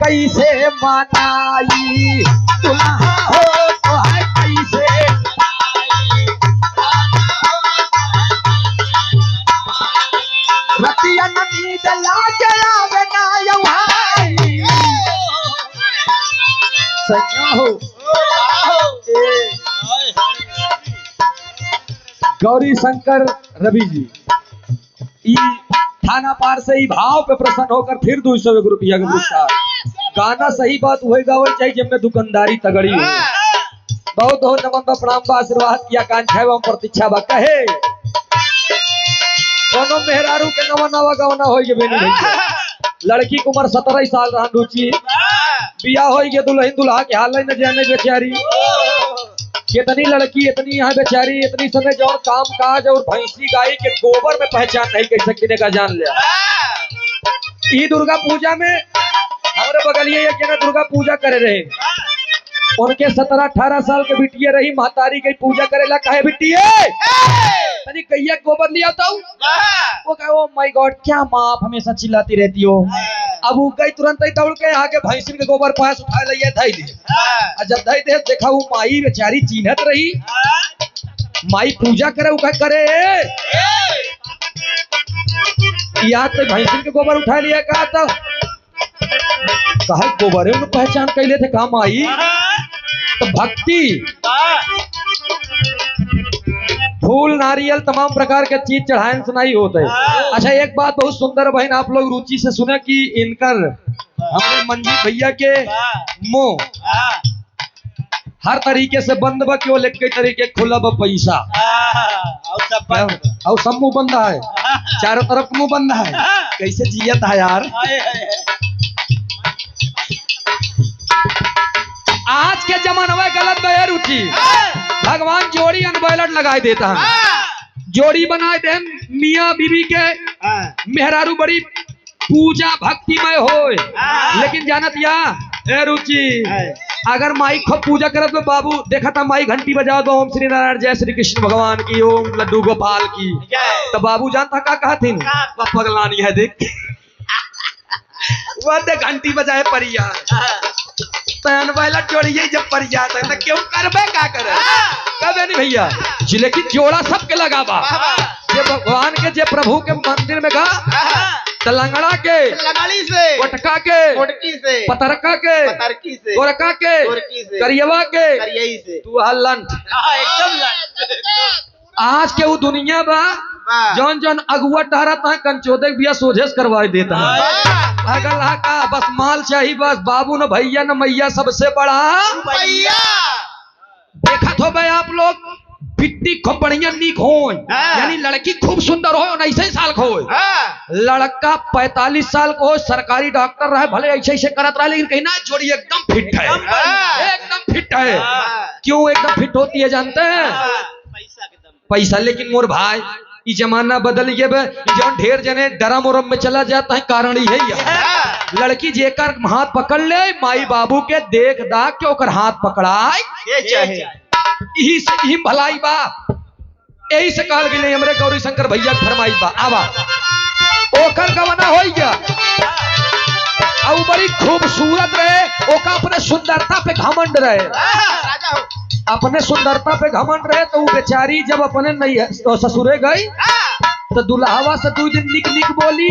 कैसे मनाई, दुल्हा हो तो है कैसे रतिया नदी दला के आवे ना भाई सैया हो। गौरी शंकर रवि जी ई थाना पार से ही भाव पे प्रसन्न होकर फिर 200 रुपया का पुरस्कार। गाना सही बात वही गावे चाहिए जिनमें दुकानदारी तगड़ी हो। बहुत बहुत नमन प्रणाम बा आशीर्वाद की आकांक्षा एवं प्रतीक्षा बा कहे दोनों मेहरारू के नवा नवा गवना हो गए बेनी भैया। लड़की की उम्र 17 साल रहा रुचि बिया हो गए दुल्हन दुल्हा के हाल न जाने बेचारी कितनी लड़की इतनी यहाँ बेचारी इतनी समय जो काम काज और भैंसी गाय के गोबर में पहचान नहीं कर सकती का जान लिया। ई दुर्गा पूजा में हमारे बगलिए ये ना दुर्गा पूजा करे रहे उनके 17-18 साल के बिटिया रही महतारी की पूजा करेला कहे बिटिया तनी कहिया गोबर लिया था वो कहे ओ माय गॉड क्या माँ आप हमेशा चिल्लाती रहती हो। अब वो गई तुरंत ही दौड़ के आके भैंसिन के गोबर पास उठा लिया धई दे और जब धई दे देखा वो माई बेचारी चिन्हत रही माई पूजा करे वो करे या तो भैंसिन के गोबर उठा लिया कहा था कहा गोबर है पहचान कैले थे काम आई तो भक्ति फूल नारियल तमाम प्रकार के चीज चढ़ाने से नहीं होते। अच्छा एक बात बहुत सुंदर बहन आप लोग रुचि से सुने कि इनकर हमारे मंजीत भैया के मुंह हर तरीके से बंद बा कि वो लेके तरीके खुला बा पैसा और सब मुंह बंद है चारों तरफ मुंह बंद है कैसे जिया था यार। आज के जमाने में गलत बया रुचि भगवान जोड़ी अनबैलट लगाए देता है जोड़ी बनाए दे मियाँ बीबी के मेहरारू बड़ी पूजा भक्तिमय हो लेकिन जानत या ए रुचि अगर माई खूब पूजा करत तो बाबू देखा था माई घंटी बजाओ तो ओम श्री नारायण जय श्री कृष्ण भगवान की ओम लड्डू गोपाल की तो बाबू जानता का कहा थी पगलानी है देख वो दे घंटी बजाए परिया जोड़िए जब पर जाता है क्यों करबे का करे कबे नहीं भैया जिले की जोड़ा सबके लगाबा जे भगवान के जे प्रभु के मंदिर में गा तलंगड़ा के लंगड़ी से गोटका के गोटकी से पतरका के पतरकी से गोरका के गोरकी से करियवा के करियई से तू हल्लन एकदम आज के वो दुनिया बा जौन जौन अगुआ टहरता है कंचोदे बिया सोझेस करवाए देता है अगला का बस माल चाहिए बस बाबू न भैया न मैया सबसे बड़ा भैया। देखा तो भाई आप लोग बिट्टी खूब बढ़िया नीक हो यानी लड़की खूब सुंदर हो 29 साल को हो लड़का 45 साल को हो सरकारी डॉक्टर रहे भले ऐसे ऐसे करत रहा लेकिन कहीं ना जोड़ी एकदम फिट है एकदम फिट है। क्यों एकदम फिट होती है जानते हैं पैसा। लेकिन मोर भाई ये जमाना बदल गया जौन ढेर जने डरम उरम में चला जाता है कारण यही लड़की जेकर हाथ पकड़ ले माई बाबू के देख दाख के ओकर हाथ पकड़ाए यही से ही भलाई बा यही से कहल गई हमरे गौरी शंकर भैया फरमाई बा आवा ओकर गवना हो गया और बड़ी खूबसूरत रहे ओका अपने सुंदरता पे घमंड रहे अपने सुंदरता पे घमंड रहे तो वो बेचारी जब अपने नहीं तो ससुरे गई तो दुल्हावा से 2 दिन निक निक बोली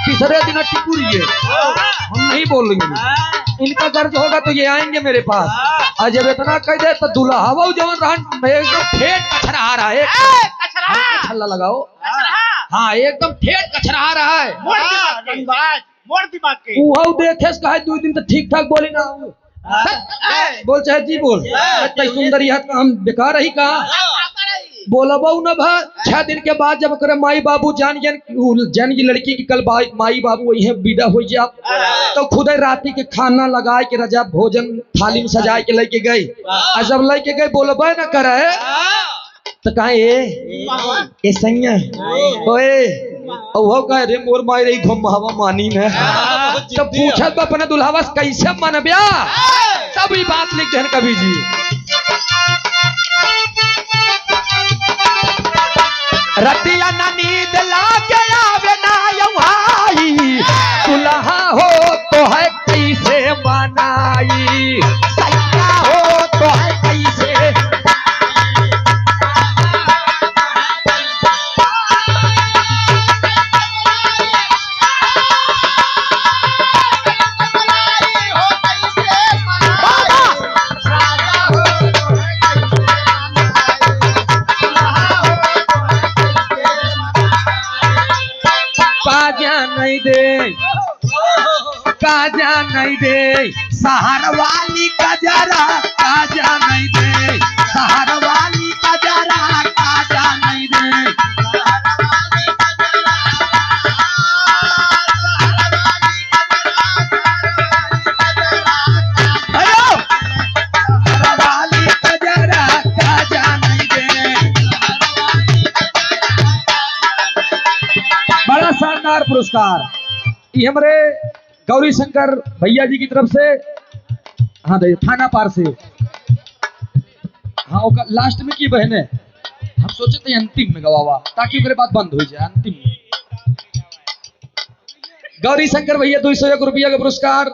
तीसरे दिन टिकुरिए हम नहीं बोलेंगे इनका दर्द होगा तो ये आएंगे मेरे पास और जब इतना कह दे तो दुल्हावा जवन रहन एकदम ठेठ कचरा रहा है छल्ला लगाओ हाँ एकदम ठेठ कचरा रहा है मोड़ दिमाग के वो देखे कहे 2 दिन तो ठीक ठाक बोली ना बोल चाहे जी बोल सुंदर हम बेकार ही कहा बोलबो न भा 6 दिन के बाद जब करे माई बाबू जान की लड़की की कल माई बाबू वही विदा हो जा तो खुद राती के खाना लगाए के रजा भोजन थाली में सजाए के लेके गई और जब लेके गए बोलबे न करे तो कहे सैया ओए वो कह रे मोर माई रही घुम हवा मानी में तब पूछत अपने दुल्हावा कैसे मनब्या तब ये बात लिख देन कभी जी रतिया ना नींद लागे आवे ना यौहाई दुल्हा हो तो है कैसे काजा नहीं दे सहार वाली कजरा काजा नहीं दे सहार वाली कजरा काजा नहीं दे शानदार पुरस्कार ये हमारे गौरी शंकर भैया जी की तरफ से। हाँ दे थाना पार से। हाँ लास्ट में की बहन है हम सोचे थे अंतिम में गवावा ताकि उसके बाद बंद हो जाए अंतिम में। गौरी शंकर भैया 201 रुपया का पुरस्कार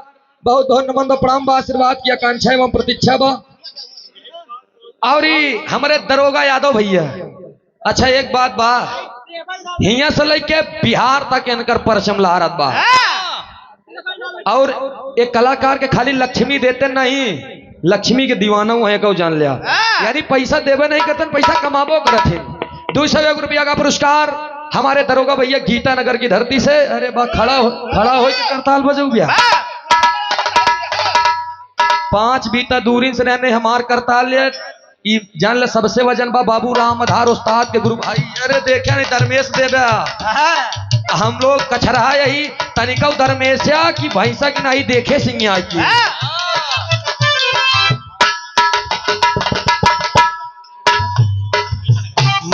बहुत बहुत नमन प्रणाम बा आशीर्वाद की आकांक्षा एवं प्रतीक्षा बा। और हमारे दरोगा यादव भैया अच्छा एक बात बा हिया से लेके बिहार तक इनकर परचम लहरत बा और एक कलाकार के खाली लक्ष्मी देते नहीं लक्ष्मी के दीवाना है को जान लिया यानी पैसा देवे नहीं करते पैसा कमाबो करते। 201 रुपया का पुरस्कार हमारे दरोगा भैया गीता नगर की धरती से। अरे बा खड़ा हो के करताल बजू गया 5 बीता दूरी से रहने हमार करताल लिया जान ले सबसे वजन बा बाबू राम आधार उस्ताद के गुरु भाई। अरे देखे नहीं धर्मेश देवा हम लोग कचरा यही तनिका धर्मेश की भैंसा की नहीं देखे सिंह की।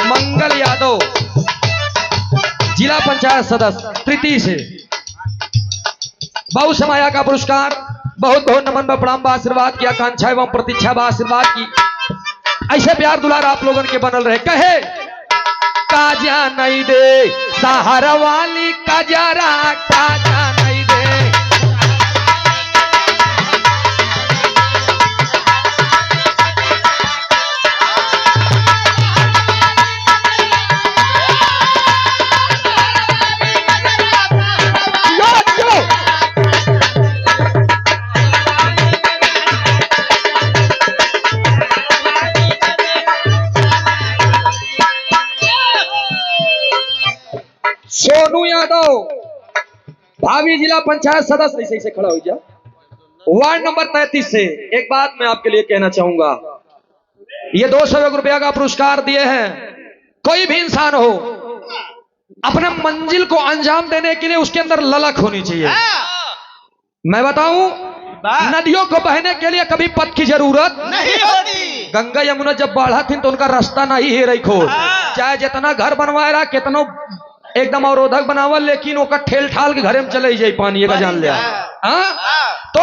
मंगल यादव जिला पंचायत सदस्य तृतीय से बहु समाया का पुरस्कार बहुत बहुत नमन प्रणाम आशीर्वाद की आकांक्षा एवं प्रतीक्षा आशीर्वाद की ऐसे प्यार दुलार आप लोगों के बनल रहे। कहे काजा नहीं दे सहारा वाली कजरा काजा नहीं दे सोनू यादव भावी जिला पंचायत सदस्य ऐसे ऐसे खड़ा हो जा वार्ड नंबर 33 से। एक बात मैं आपके लिए कहना चाहूंगा ये 201 रुपया का पुरस्कार दिए हैं। कोई भी इंसान हो अपने मंजिल को अंजाम देने के लिए उसके अंदर ललक होनी चाहिए। मैं बताऊं नदियों को बहने के लिए कभी पथ की जरूरत नहीं होती। गंगा यमुना जब बढ़ा थी तो उनका रास्ता नहीं है रखो चाहे जितना घर बनवाए रहा कितना एकदम अवरोधक बनावल लेकिन ओका ठेल ठाल के घरे में चले जाए पानी का जान लिया। तो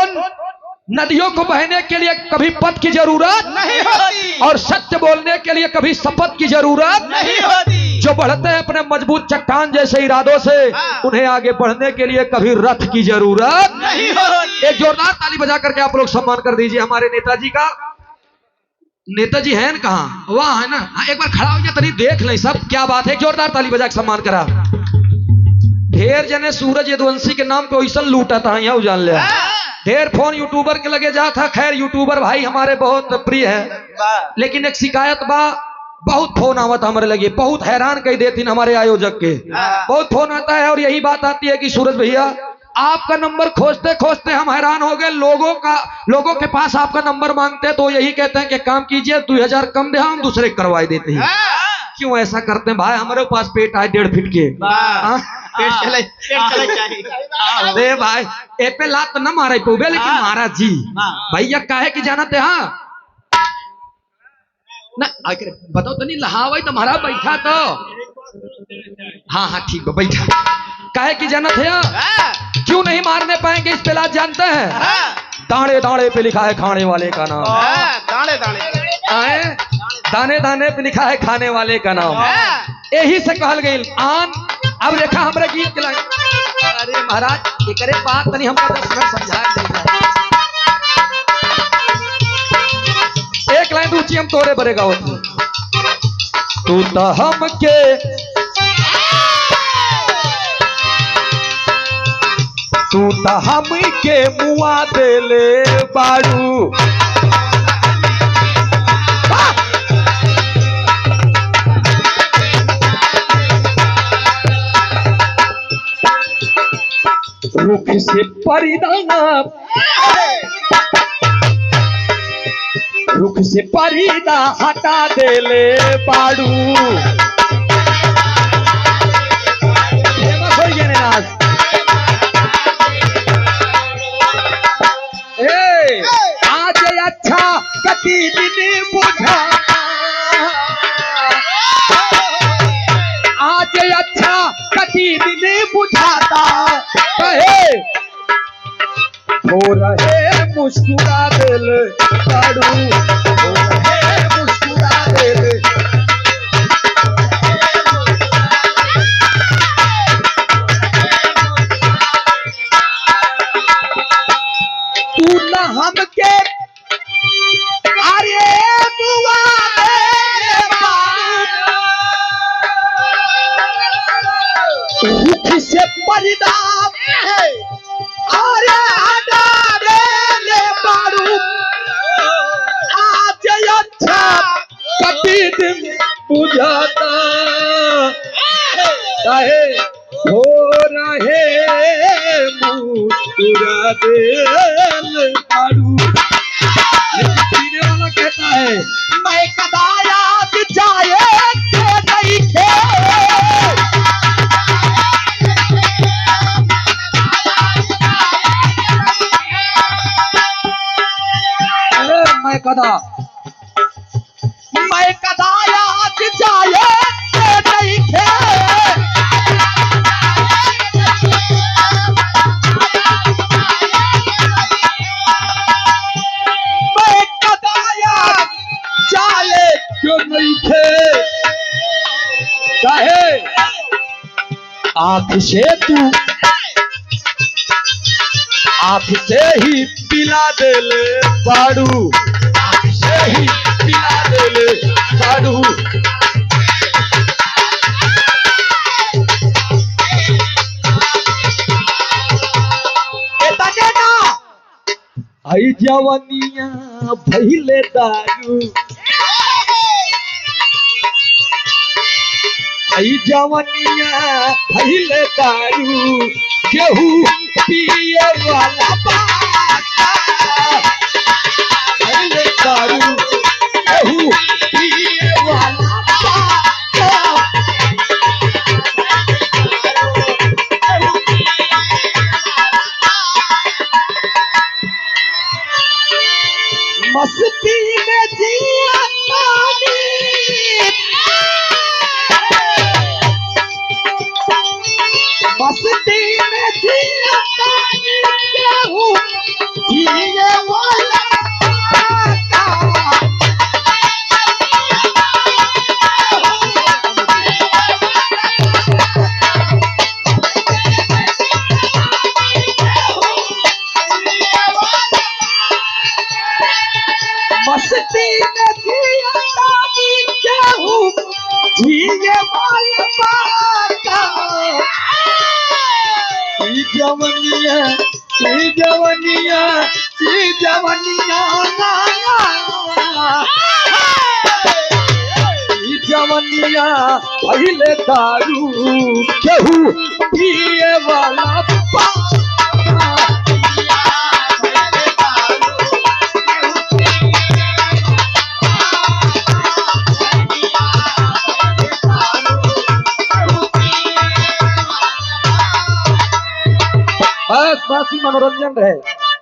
नदियों को बहने के लिए कभी पथ की जरूरत नहीं होती और सत्य बोलने के लिए कभी शपथ की जरूरत नहीं होती। जो बढ़ते हैं अपने मजबूत चट्टान जैसे इरादों से उन्हें आगे बढ़ने के लिए कभी रथ की जरूरत नहीं होती। एक जोरदार ताली बजा करके आप लोग सम्मान कर दीजिए हमारे नेताजी का। नेताजी हैं कहाँ वहां है ना। हाँ एक बार खड़ा हो गया तरी देख ले सब क्या बात है। जोरदार ताली बजा के सम्मान करा। ढेर जने सूरज यदुवंशी के नाम पे वैसा लूटा था यहाँ जान लिया। ढेर फोन यूट्यूबर के लगे जा था। खैर यूट्यूबर भाई हमारे बहुत प्रिय है लेकिन एक शिकायत बा बहुत फोन आवत हमारे लगे बहुत हैरान कही देती हमारे आयोजक के बहुत फोन आता है और यही बात आती है कि सूरज भैया आपका नंबर खोजते खोजते हम हैरान हो गए। लोगों के पास आपका नंबर मांगते हैं तो यही कहते हैं कि काम कीजिए 2000 कम दे हम दूसरे करवाई देते हैं। क्यों ऐसा करते हैं भाई हमारे पास पेट आए 1.5 फीट के अरे भाई ए पे लात न मारे पोबे लेकिन महाराज जी भैया काहे की जानते हाँ ना बताओ तो नहीं लहावाई तुम्हारा बैठा तो हाँ हाँ ठीक है बैठा काहे की जानत है क्यों नहीं मारने पाएंगे इस पे लात जानते हैं। दाने दाने पे लिखा है खाने वाले का नाम दाने दाने पे लिखा है खाने वाले का नाम यही से कहल गई आन। अब देखा हमारे गीत के अरे महाराज एक बात नहीं हमको समझा एक लाइन ऊंची हम तोरे बरेगा तू तो हम के तू तो हम के मुआ दे ले बारू रुख से परिदा रुख से परिदा हटा देले बाड़ू आज अच्छा कति दिन बुझा आज अच्छा कति दिन बुझाता कहे हो रहे मुस्कुरा दिल बाड़ू हो रहे मुस्कुरा दिल तू न हमके अरे बुआ रुख से परिदा अरे हटा दे बाड़ू आज अच्छा कभी दिन बुझाता रहे हो रहे मुस्कुरा दे बाड़ू। पीने वाला कहता है मैं कदा याद जाए तो नहीं थे मैं कदा याद जाए तो नहीं थे मैं कदा याद जाए क्यों नहीं थे चाहे आँख से ही पिला देले बाड़ू आँख से ही पिला देले बाड़ू आई जवानिया भइले दारू आई जवानिया भइले दारू केहू पिए वाला बाटा भइले दारू केहू पिए वाला बाटा मस्ती में जिया पानी मस्ती में जिया पानी केहू जिए वाला मस्ती में जिया पानी केहू जिए वाला बाटा जवनिया जवनिया पहले दारू केहू पिए वाला बस ही मनोरंजन है।